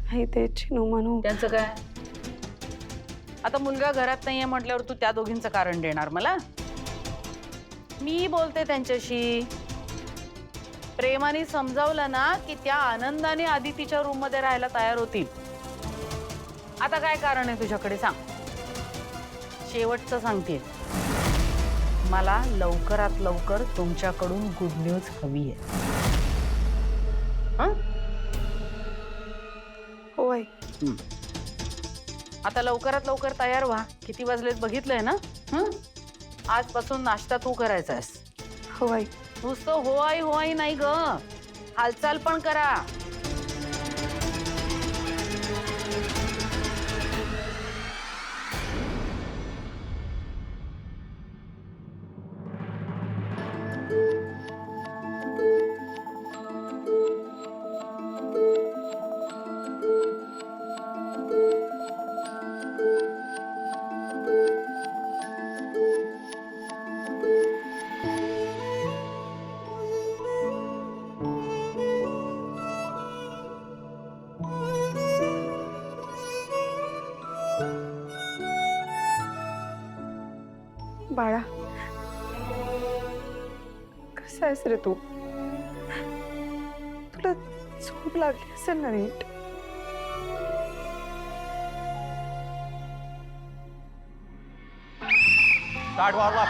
नाही ते चिनू म्हणू. त्यांचं काय? आता मुलगा घरात नाहीये म्हटल्यावर तू त्या दोघींचं कारण देणार मला? मी बोलते त्यांच्याशी. प्रेमाने समजावलं ना की त्या आनंदाने आदितीच्या रूम मध्ये राहायला तयार होतील. आता काय कारण आहे तुझ्याकडे सांग. शेवटचं सांगते, मला लवकरात लवकर तुमच्याकडून गुड न्यूज हवी आहे. हो आई. आता लवकरात लवकर तयार व्हा. किती वाजलेत बघितलंय ना? आजपासून नाश्ता तू करायचा आहेस. हो आई. नुसतं हो आई नाही ग, हालचाल पण करा. बाळा, कसा आहेस रे तू? तुला झोप लागली असेल ना नीट? Start warm up.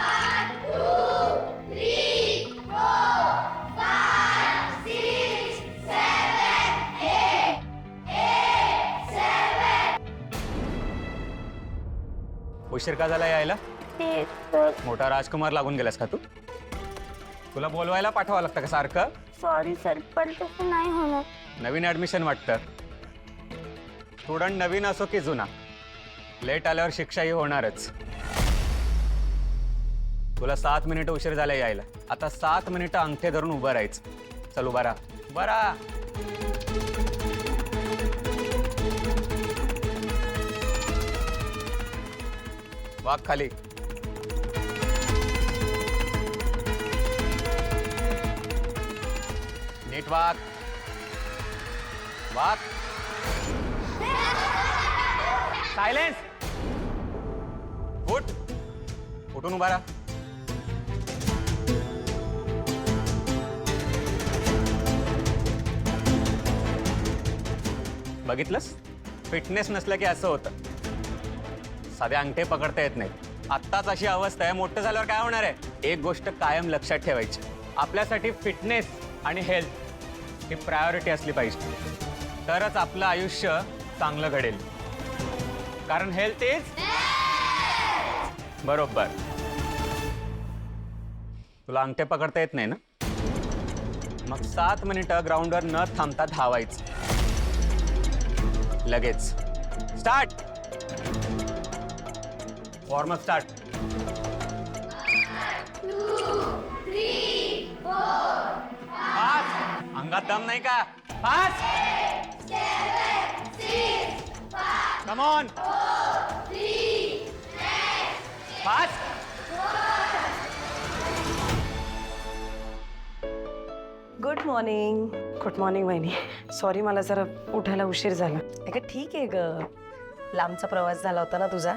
उशीर का झाला यायला? मोठा राजकुमार लागून गेलास का तू? तुला बोलवायला पाठवावं लागतं का सारखं? सॉरी सर, पण तसं नाही होणार. नवीन ऍडमिशन वाटतं. स्टुडंट नवीन असो की जुना, लेट आल्यावर शिक्षाही होणारच. तुला 7 मिनिटं उशीर झाला यायला. आता 7 मिनिटं अंगठे धरून उभं राहायचं. चल उभा राहा. उभा राहा. वाक खाली. नीट वाक. वाक. सायलेन्स. उठ. उठून उभा राहा. बघितलंस? फिटनेस नसलं की असं होतं. साधे अंगठे पकडता येत नाही. आत्ताच अशी अवस्था आहे, मोठं झाल्यावर काय होणार आहे? एक गोष्ट कायम लक्षात ठेवायची, आपल्यासाठी फिटनेस आणि हेल्थ ही प्रायोरिटी असली पाहिजे. तरच आपलं आयुष्य चांगलं घडेल. कारण हेल्थ इज बरोबर. तुला अंगठे पकडता येत नाही ना? मग 7 मिनिटं ग्राउंडवर न थांबता धावायचं. लगेच स्टार्ट. Warm up start. 5. अंगात दम नाही का? 5. Come on. 5. Good morning. Good morning वहिनी. सॉरी, मला जरा उठायला उशीर झाला. अगं ठीक आहे ग, लांबचा प्रवास झाला होता ना तुझा.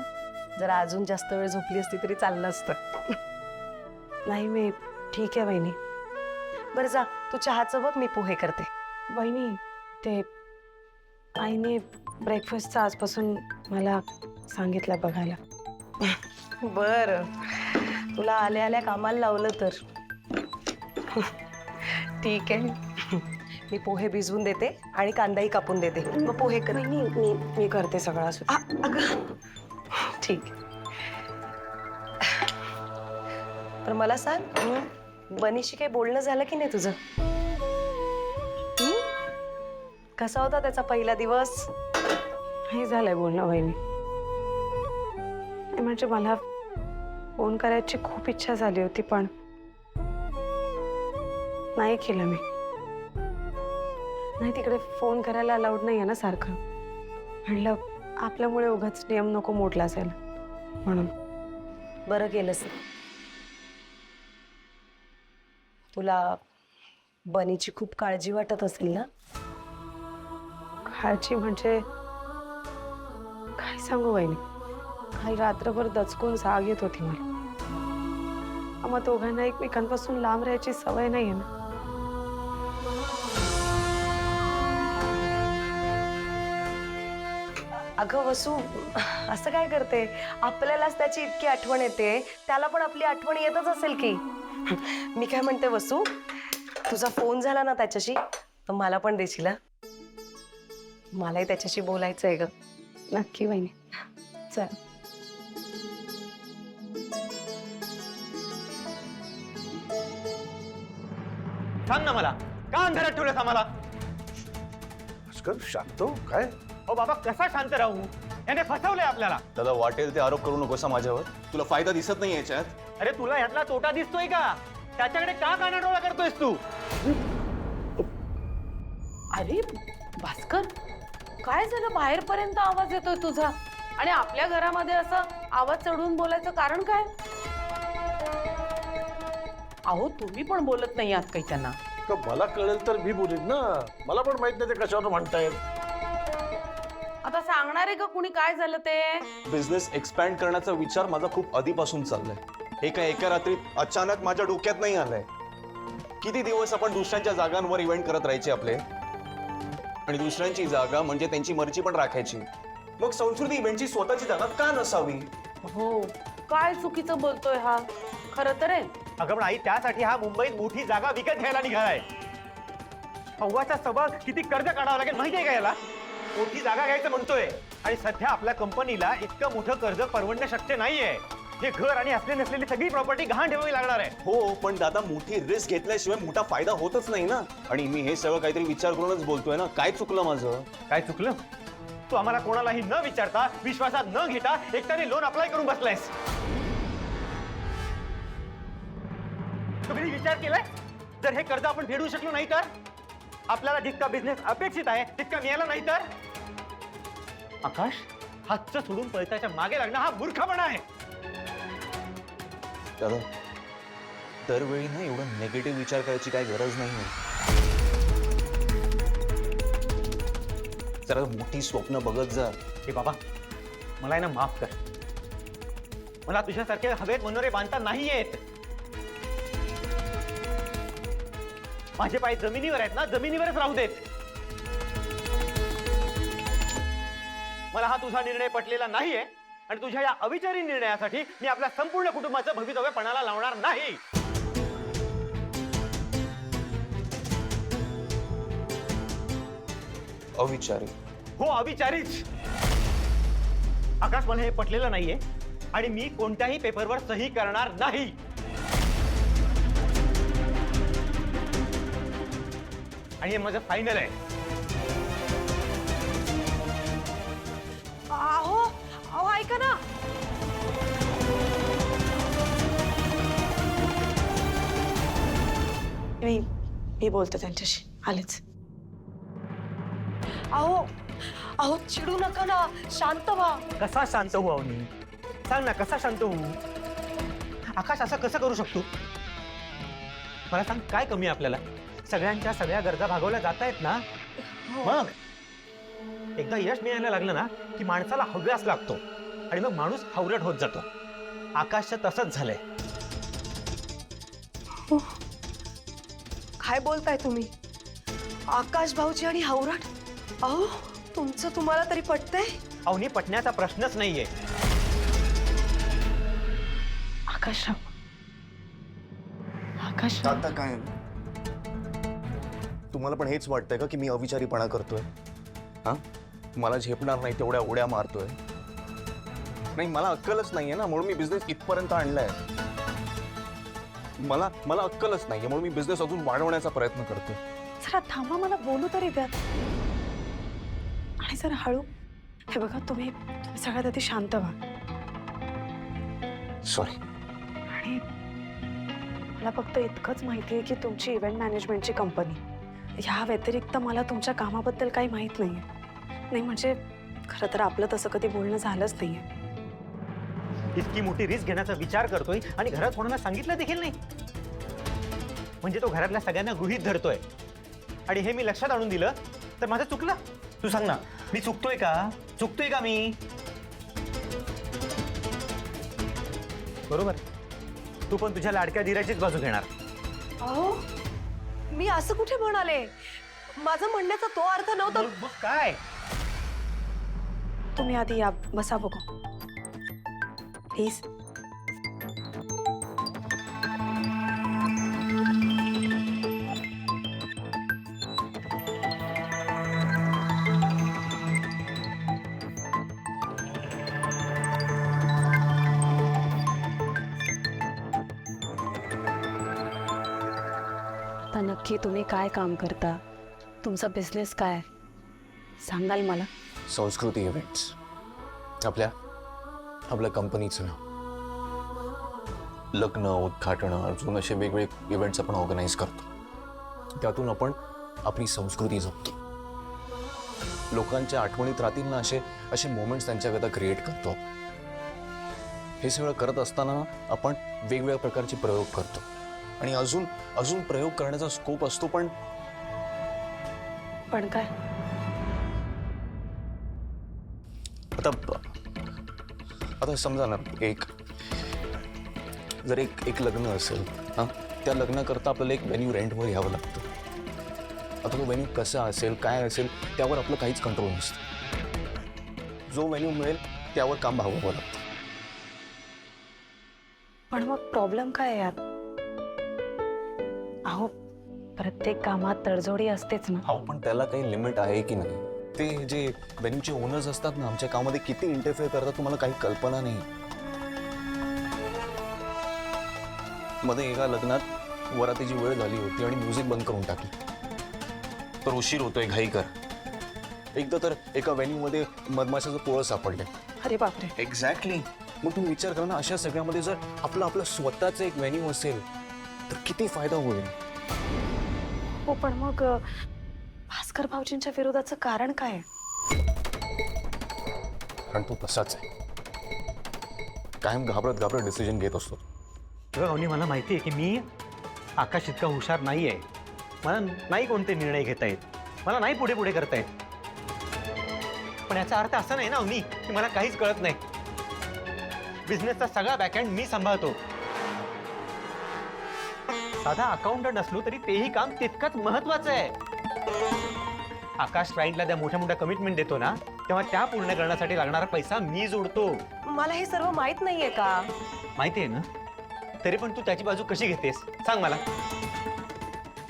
जरा अजून जास्त वेळ झोपली असती तरी चाललं असतं. नाही मी ठीक आहे वहिनी. बरं जा, तू चहाचं बघ, मी पोहे करते. वहिनी, ते आईने ब्रेकफास्टचं आजपासून मला सांगितलं बघायला. बरं, तुला आल्या आल्या कामाला लावलं तर ठीक आहे. मी पोहे भिजवून देते आणि कांदाही कापून देते, मग पोहे कर. वहिनी, मी करते सगळं असं. अगं ठीक. तर मला सांग, बनीशी काही बोलणं झालं की नाही तुझं? कसा होता त्याचा पहिला दिवस? हे झालंय बोलणं वहिनी. म्हणजे मला फोन करायची खूप इच्छा झाली होती, पण नाही केलं मी. नाही, तिकडे फोन करायला अलाउड नाही आहे ना सारखं. म्हणलं आपल्यामुळे उगाच नियम नको मोडला असेल म्हणून. बरं केलंस. तुला बनीची खूप काळजी वाटत असेल ना? काळजी म्हणजे काय सांगू वहिनी, काल रात्रभर दचकून जाग येत होती मला. आम्हा दोघांना एकमेकांपासून लांब राहायची सवय नाहीये ना. अगं वसू, असं काय करते? आपल्यालाच त्याची इतकी आठवण येते, त्याला पण आपली आठवण येतच असेल की. मी काय म्हणते वसू, तुझा फोन झाला ना त्याच्याशी तर मला पण देशील हा? मलाही त्याच्याशी बोलायचं आहे ग. नक्की वहिनी, चल. सांग ना मला, का अंधारात ठेवलंस आम्हाला? भास्कर शांत हो, काय? ओ बाबा, कसा शांत राहू? याने फसवलंय आपल्याला. दादा वाटेल ते आरोप करू नकोसा माझ्यावर. तुला फायदा दिसत नाही याच्यात. अरे तुला यातला तोटा दिसतोय का? त्याच्याकडे का कानाडोळा करतोयस तू? अरे भास्कर, काय झालं? बाहेरपर्यंत आवाज येतोय तुझा आणि आपल्या घरामध्ये असं आवाज चढवून बोलायचं कारण काय? अहो तुम्ही पण बोलत नाही आहात काही त्यांना. का मला कळेल तर मी बोलीन ना. मला पण माहित नाही ते कशावर म्हणतायत. आता सांगणार आहे का कुणी काय झालं ते? बिझनेस एक्सपॅन्ड करण्याचा विचार माझा खूप आधीपासून चाललाय. हे काय एका रात्रीत अचानक माझ्या डोक्यात नाही आलंय. किती दिवस आपण दुसऱ्यांच्या जागांवर इव्हेंट करत राहायचे आपले, आणि दुसऱ्यांची जागा म्हणजे त्यांची मर्जी पण राखायची. मग संस्कृती इव्हेंटची स्वतःची जागा का नसावी? हो, काय चुकीचं बोलतोय हा? खरं तर आहे. अगं पण आई, त्यासाठी हा मुंबईत मोठी जागा विकत घ्यायला निघालाय. अव्वाचा सभा किती कर्ज काढावं लागेल माहितीये का याला? मोठी जागा घ्यायचं म्हणतोय, आणि सध्या आपल्या कंपनीला इतकं मोठं कर्ज परवडणं शक्य नाहीये. हे घर आणि असले नसलेली सगळी प्रॉपर्टी गहाण ठेवावी लागणार आहे. हो, पण दादा मोठी रिस्क घेतल्याशिवाय मोठा फायदा होतच नाही ना. आणि मी हे सगळं काहीतरी विचार करूनच बोलतोय ना. काय चुकलं माझं? काय चुकलं? तू आम्हाला कोणालाही न विचारता, विश्वासात न घेता एकट्याने लोन अप्लाय करून बसलायस. तुम्ही विचार केलाय, जर हे कर्ज आपण फेडू शकलो नाही तर? आपल्याला जितका बिझनेस अपेक्षित आहे तितका मिळाला नाही तर? आकाश, हातचं सोडून पळताच्या मागे लागणं हा मूर्खपणा आहे. दादा, दरवेळी ना एवढं निगेटिव्ह विचार करायची काय गरज नाही. जरा मोठी स्वप्न बघत जा. हे बाबा, मला आहे ना माफ कर. मला तुझ्यासारखे हवेत मनोरे बांधता नाही येत. माझे पाय जमिनीवर आहेत ना, जमिनीवरच राहू देत. मला हा तुझा निर्णय पटलेला नाहीये, आणि तुझ्या या अविचारी निर्णयासाठी मी आपल्या संपूर्ण कुटुंबाचं भवितव्य पणाला लावणार नाही. अविचारी? हो, अविचारीच. आकाश, मला हे पटलेलं नाहीये, आणि मी कोणत्याही पेपरवर सही करणार नाही. आणि हे माझं फायनल आहे. अहो अहो ऐका ना. मी बोलते त्यांच्याशी, आलेच. अहो अहो चिडू नका ना, शांत व्हा. कसा शांत होऊ मी? सांग ना, कसा शांत होऊ? आकाश असं कसं करू शकतो? मला सांग, काय कमी आहे आपल्याला? सगळ्यांच्या सगळ्या गरजा भागवल्या जात आहेत ना. मग एकदा यश मिळायला लागलं ना की माणसाला हव्यास लागतो, आणि मग माणूस हावरट होत जातो. आकाशचं तसंच झालंय. काय बोलताय तुम्ही? आकाश भाऊजी आणि हावराट? अहो, तुमचं तुम्हाला तरी पटतंय? अवनी, पटण्याचा प्रश्नच नाहीये. आकाशराव, आकाश, आता काय तुम्हाला पण हेच वाटतंय का की मी अविचारीपणा करतोय? हा, मला झेपणार नाही तेवढ्या उड्या मारतोय? नाही, मला अक्कलच नाहीये ना, म्हणून मी बिझनेस इथपर्यंत आणलाय. मला अक्कलच नाहीये, म्हणून मी बिझनेस अजून वाढवण्याचा प्रयत्न करतोय. जरा थांबा, मला बोलू तरी द्या. आणि जरा हळू. हे बघा, तुम्ही सगळ्यात आधी शांत व्हा. सॉरी. आणि मला फक्त इतकंच माहिती आहे की तुमची इव्हेंट मॅनेजमेंटची कंपनी. ह्या व्यतिरिक्त मला तुमच्या कामाबद्दल काही माहीत नाही म्हणजे खरं तर आपलं तसं कधी बोलणं झालंच नाहीये. इतकी मोठी रिस्क घेण्याचा विचार करतोय आणि घरात कोणाला सांगितलं देखील नाही, म्हणजे तो घरातल्या सगळ्यांना गृहीत धरतोय. आणि हे मी लक्षात आणून दिलं तर माझं चुकलं. तू सांग ना, मी चुकतोय का? चुकतोय का मी? बरोबर. तू पण तुझ्या लाडक्या धीराचीच बाजू घेणार. अहो मी असं कुठे म्हणाले? माझं म्हणण्याचा तो अर्थ नव्हता. मग काय? तुम्ही आधी या, बसा बघू प्लीज. आता नक्की तुम्ही काय काम करता? तुमचा बिझनेस काय सांगाल मला? संस्कृती इव्हेंट्स आपल्या कंपनीचं नाव. लग्न, उद्घाटन, अजून असे वेगवेगळे इव्हेंट्स आपण ऑर्गनाईज करतो. त्यातून आपण आपली संस्कृती जपतो. लोकांच्या आठवणीत राहतील ना असे मोमेंट्स त्यांच्याकरता क्रिएट करतो. हे सगळं करत असताना आपण वेगवेगळ्या प्रकारचे प्रयोग करतो आणि अजून प्रयोग करण्याचा स्कोप असतो. पण काय? आता समजा ना, जर एक लग्न असेल, त्या लग्नाकरता आपल्याला एक व्हेन्यू रेंटवर घ्यावं लागतं. आता तो व्हेन्यू कसा असेल, काय असेल, त्यावर आपलं काहीच कंट्रोल नसतं. जो व्हेन्यू मिळेल त्यावर काम भागवावं लागतं. पण मग प्रॉब्लेम काय आहे यात? अहो प्रत्येक कामात तडजोडी असतेच ना. हो, पण त्याला काही लिमिट आहे की नाही? ते जे व्हेन्यूचे ओनर्स असतात ना, आमच्या कामामध्ये किती इंटरफेअर करतात तुम्हाला काही कल्पना नाही. मध्ये एका लग्नात वरातीची वेळ झाली होती आणि म्युझिक बंद करून टाकली. तर उशीर होतोय, घाई कर. एकदा तर एका व्हेन्यूमध्ये मधमाशाचं पोळं सापडले. अरे बापरे. एक्झॅक्टली. मग तुम्ही विचार करा ना, अशा सगळ्यामध्ये जर आपलं स्वतःचं एक व्हेन्यू असेल तर किती फायदा होईल. हो पण मग भास्कर भाऊजींच्या विरोधाचं कारण काय आहे? कारण तो तसाच आहे. कायम घाबरत डिसिजन घेत असतो. अवनी, मला माहिती आहे की मी आकाश इतका हुशार नाही आहे. मला नाही कोणते निर्णय घेता येत. मला नाही पुढे करता येत. पण याचा अर्थ असा नाही ना अवनी की मला काहीच कळत नाही. बिझनेसचा सगळा बॅकएंड मी सांभाळतो. साधा अकाउंटंट असलो तरी तेही काम तितकंच महत्वाचं आहे. आकाश क्लायंटला त्या मोठ्या कमिटमेंट देतो ना, तेव्हा त्या पूर्ण करण्यासाठी लागणारा पैसा मी जोडतो. मला हे सर्व माहित नाहीये का? माहिती आहे ना, तरी पण तू त्याची बाजू कशी घेतेस सांग मला.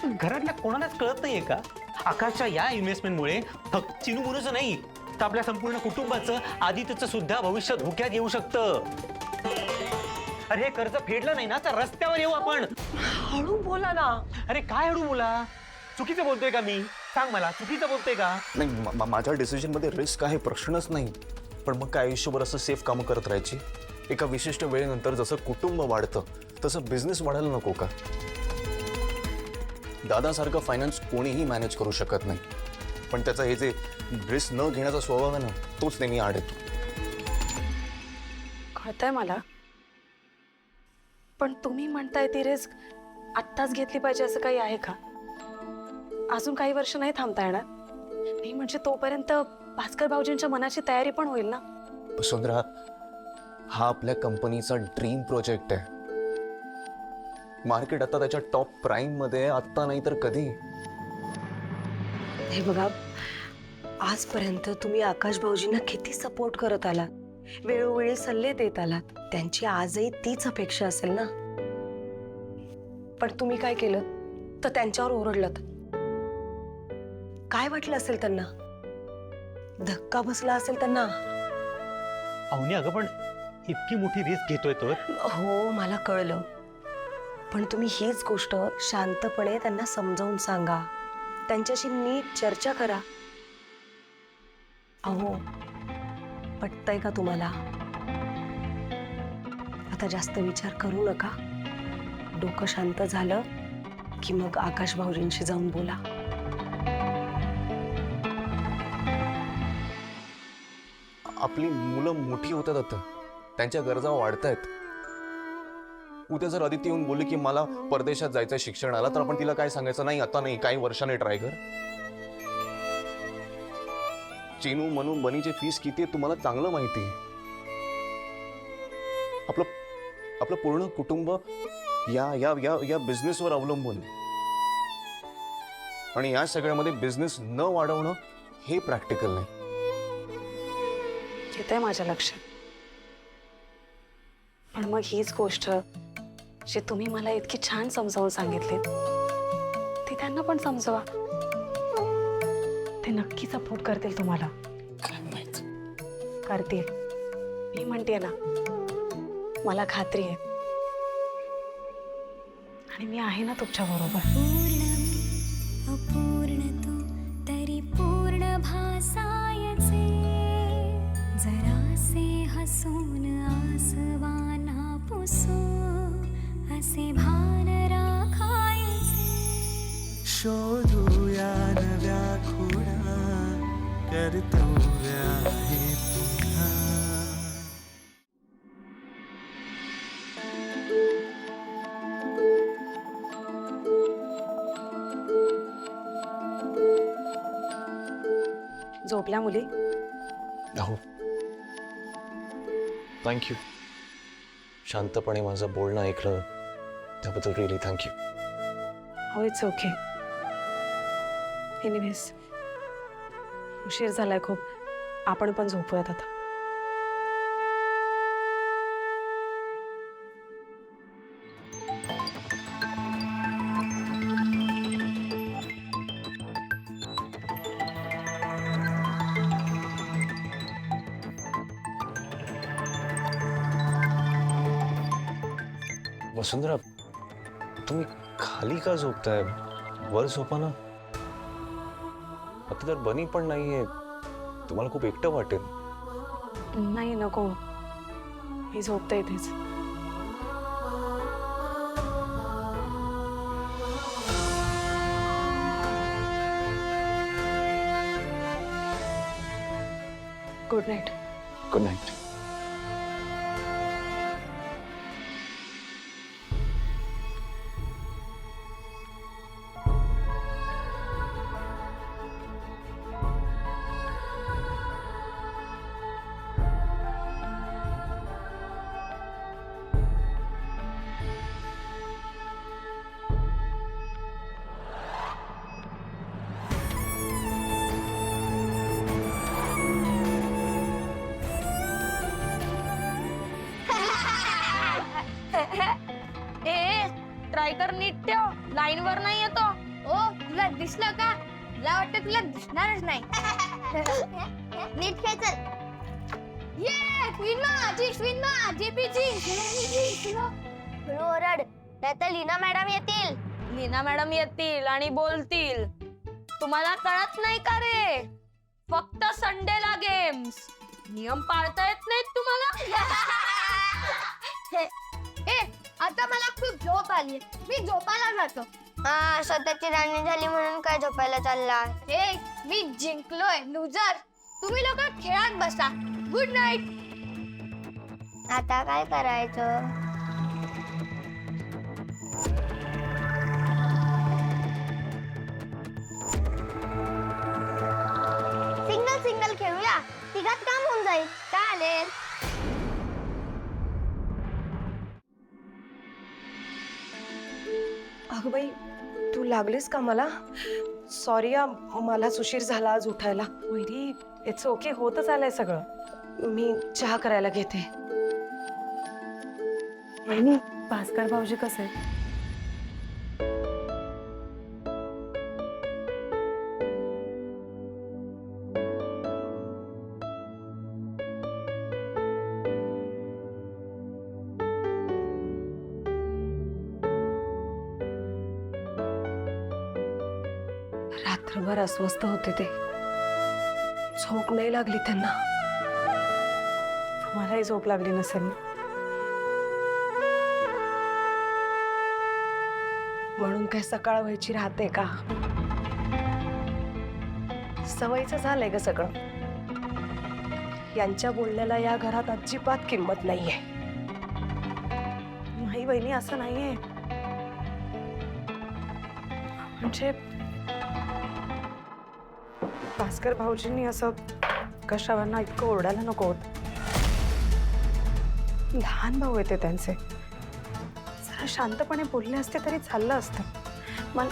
घरातल्या कोणालाच कळत नाहीये का आकाशच्या या इन्व्हेस्टमेंटमुळे फक्त चिनूमुनूचं नाही तर आपल्या संपूर्ण कुटुंबाचं, आदित्यचं सुद्धा भविष्य धोक्यात येऊ शकतं. अरे हे कर्ज फेडलं नाही ना तर रस्त्यावर येऊ आपण. हळू बोला ना. अरे काय हळू बोला? चुकीचं बोलतोय का मी? सांग मला, चुकीचं बोलतोय का? नाही, माझ्या डिसिजनमध्ये रिस्क आहे, प्रश्नच नाही. पण मग काय आयुष्यभर असं सेफ कामं करत राहायची? एका विशिष्ट वेळेनंतर जसं कुटुंब वाढतं तसं बिझनेस वाढायला नको का? दादासारखं फायनान्स कोणीही मॅनेज करू शकत नाही. पण त्याचा हे जे रिस्क न घेण्याचा स्वभाव आहे ना, तोच नेहमी आड येतो. कळतंय मला, पण तुम्ही म्हणताय ती रिस्क आत्ताच घेतली पाहिजे असं काही आहे का? अजून काही वर्ष नाही थांबता येणार? नाही म्हणजे तोपर्यंत भास्कर भाऊजींच्या मनाची तयारी पण होईल ना. वसुंधरा, हा आपल्या कंपनीचा ड्रीम प्रोजेक्ट आहे. मार्केट आता त्याच्या टॉप प्राइम मध्ये, आत्ता नाही तर कधी. हे बघा, आजपर्यंत तुम्ही आकाश भाऊजींना किती सपोर्ट करत आलात, वेळोवेळी सल्ले देत आलात. त्यांची आजही तीच अपेक्षा असेल ना. पण तुम्ही काय केलं तर त्यांच्यावर ओरडलात. काय वाटलं असेल त्यांना? धक्का बसला असेल त्यांना. अवनी अगं, पण इतकी मोठी रिस्क घेतोय तो. हो मला कळलं, पण तुम्ही हीच गोष्ट शांतपणे त्यांना समजावून सांगा. त्यांच्याशी नीट चर्चा करा. अहो पटतंय का तुम्हाला? आता जास्त विचार करू नका. डोकं शांत झालं की मग आकाश भाऊजींशी जाऊन बोला. आपली मुलं मोठी होतात आता, त्यांच्या गरजा वाढतायत. उद्या जर आदित्य येऊन बोलले की मला परदेशात जायचं शिक्षणाला, तर आपण तिला काय सांगायचं? नाही आता नाही, काही वर्षाने ट्राय कर. चेनू मनू बनीची फीस किती आहे तुम्हाला चांगलं माहिती आहे. आपलं आपलं पूर्ण कुटुंब या या या या बिझनेसवर अवलंबून आहे. आणि या सगळ्यामध्ये बिझनेस न वाढवणं हे प्रॅक्टिकल नाही. येते माझ्या लक्षात. पण मग हीच गोष्ट जी तुम्ही मला इतकी छान समजावून सांगितलीत ती त्यांना पण समजवा. ते नक्की सपोर्ट करतील तुम्हाला. करतील. मी म्हणते ना, मला खात्री आहे. आणि मी आहे ना तुमच्या बरोबर. अपूर्ण तू तरी पूर्ण भासायचे जरासे हसून आसवाना पुसू असे भान राखायचे. शोधूया नव्या खुणा कर्तव्य आहे पुन्हा. झोपल्या मुली? हो, थँक्यू. शांतपणे माझं बोलणं ऐकलं त्याबद्दल रिअली थँक्यू. हो, इट्स ओके. एनिवेज उशीर झालाय खूप. आपण पण झोपूयात आता. वसुंधरा, तुम्ही खाली का झोपताय? वर झोपा ना. आता तर बनी पण नाहीये, तुम्हाला खूप एकटं वाटेल. नाही, नको. मी झोपते इथेच. Good night. Good night. Try कर, नीट ठेव. लाईन वर नाही येतो. ओ, तुला दिसलं का? मला वाटतं तुला दिसणारच नाही. नीट खेच. ये क्वीन जीपीची ओरड, नाहीतर लीना मॅडम येतील. लीना मॅडम येतील आणि बोलतील, तुम्हाला कळत नाही का रे? फक्त संडेला गेम्स. नियम पाळता येत नाहीत तुम्हाला. आता मला खूप झोप आली. मी झोपायला जातो. हा, स्वतःची राणी झाली म्हणून काय झोपायला चालला? मी जिंकलोय लुजर. तुम्ही लोक खेळात बसा. Good night. आता काय करायचं? Single single खेळूया. तिघात काम होऊन जाईल. चालेल. अगं बाई, तू लागलीस का मला? सॉरी, मलाच उशीर झाला आज उठायला. वैरी, इट्स ओके. होतच आलंय सगळं. मी चहा करायला घेते. वहिनी, भास्कर भाऊजी कसे आहेत? रात्रभर अस्वस्थ होते ते. झोप नाही लागली त्यांना. मलाही झोप लागली नसेल ना. म्हणून काय सकाळ व्हायची राहते का? सवयीचं झालंय ग सगळं. यांच्या बोलण्याला या घरात अजिबात किंमत नाहीये. नाही वहिनी, असं नाहीये. म्हणजे भास्कर भाऊजींनी असं आकाशरावांना इतकं ओरडायला नको होतं. लहान भाऊ येते त्यांचे, जरा शांतपणे बोलले असते तरी चाललं असतं. मला